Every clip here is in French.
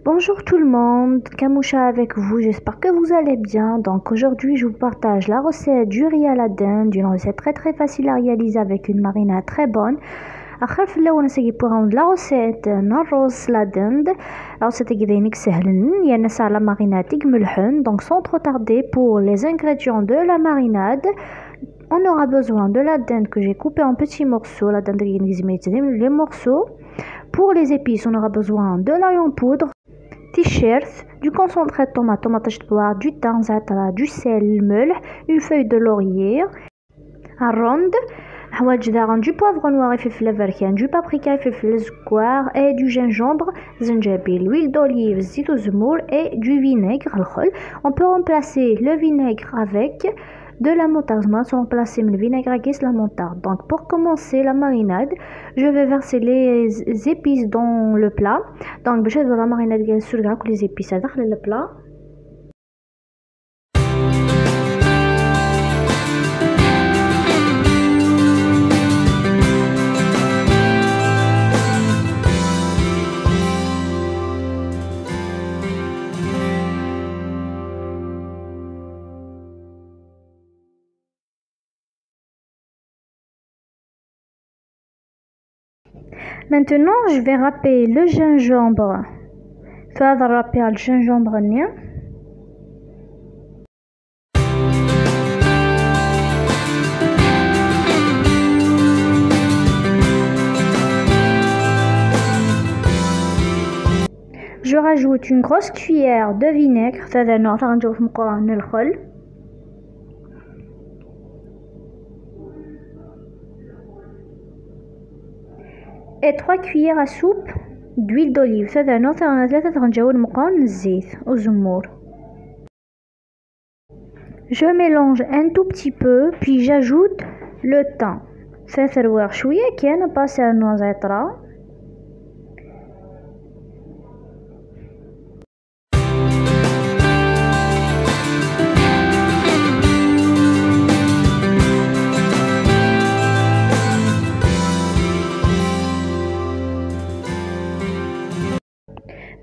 Bonjour tout le monde, Kamoucha avec vous, j'espère que vous allez bien. Donc aujourd'hui je vous partage la recette du riz à la dinde, une recette très facile à réaliser avec une marinade très bonne. اخر في الاول نسقي بوغ لا روسيت نرز لا دند روسيت كذينك سهلن يا ناس على ماريناد ملحن. Donc sans trop tarder, pour les ingrédients de la marinade, on aura besoin de la dinde que j'ai coupée en petits morceaux, la dinde les morceaux. Pour les épices, on aura besoin de l'ail en poudre, t-shirt, du concentré de tomate, tomate de poire, du thym, za'atar, du sel, الملح, une feuille de laurier, un ronde, du poivre noir et فلفل أبركان, du paprika et فلفل square et du gingembre, زنجبيل, l'huile d'olive, زيت وزمور et du vinaigre, الخل. On peut remplacer le vinaigre avec de la moutarde. On va remplacer le vinaigre avec la moutarde. Donc pour commencer la marinade, je vais verser les épices dans le plat. Donc je vais la marinade sur les épices dans le plat. Maintenant, je vais râper le gingembre. فهذا râper le gingembre نيا. Je rajoute une grosse cuillère de vinaigre. فهذا نوع غنجوف مقرن الخل. Et 3 cuillères à soupe d'huile d'olive. Je mélange un tout petit peu, puis j'ajoute le thym.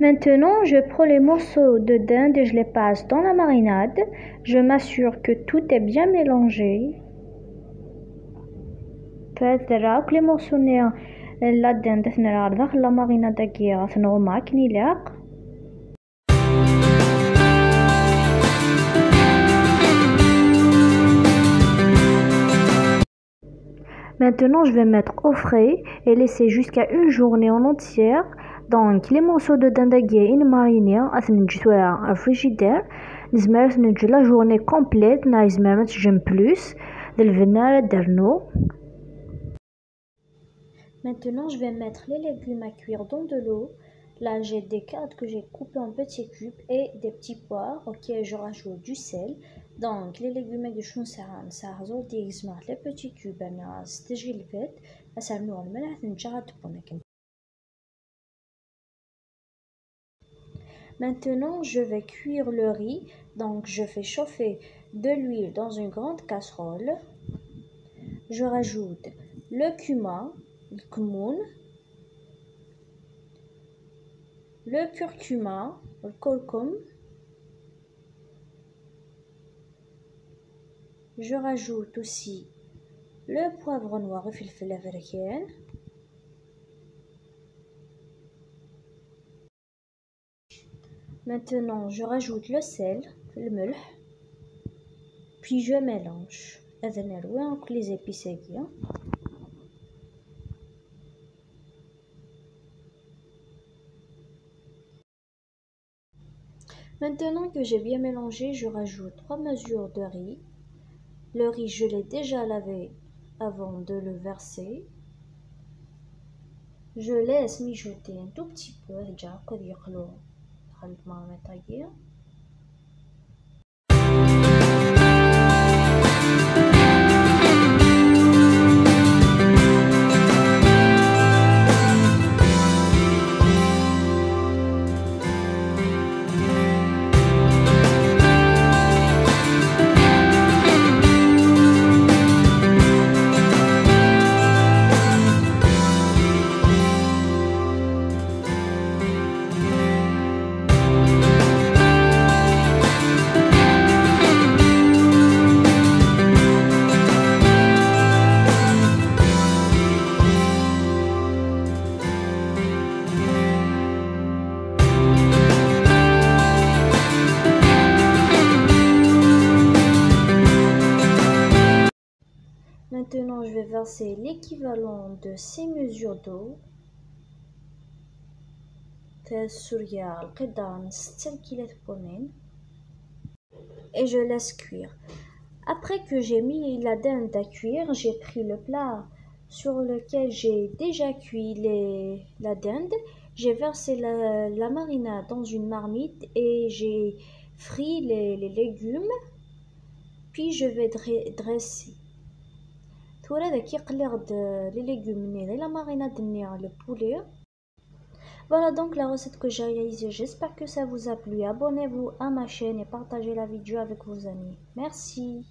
Maintenant, je prends les morceaux de dinde et je les passe dans la marinade. Je m'assure que tout est bien mélangé. Que les morceaux de la dinde dans la marinade Maintenant, je vais mettre au frais et laisser jusqu'à une journée en entière. Donc les morceaux de dinde marinés au frigidaire, la journée complète, j'aime plus de. Maintenant, je vais mettre les légumes à cuire dans de l'eau. Là, j'ai des carottes que j'ai coupées en petits cubes et des petits pois auxquels je rajoute du sel. Donc, les légumes que je les petits cubes, Maintenant, je vais cuire le riz. Donc, je fais chauffer de l'huile dans une grande casserole. Je rajoute le cumin, le kmoun, le curcuma, le curcum. Je rajoute aussi le poivre noir et فلفل أبركان. Maintenant, je rajoute le sel, le ملح, puis je mélange. Les épices. Maintenant que j'ai bien mélangé, je rajoute 3 mesures de riz. Le riz, je l'ai déjà lavé avant de le verser. Je laisse mijoter un tout petit peu. Maintenant, je vais verser l'équivalent de 6 mesures d'eau. Et je laisse cuire. Après que j'ai mis la dinde à cuire, j'ai pris le plat sur lequel j'ai déjà cuit la dinde. J'ai versé la marinade dans une marmite et j'ai frit les légumes. Puis je vais dresser. Touré de qui les légumes et la marinade le poulet. Voilà donc la recette que j'ai réalisée. J'espère que ça vous a plu. Abonnez-vous à ma chaîne et partagez la vidéo avec vos amis. Merci.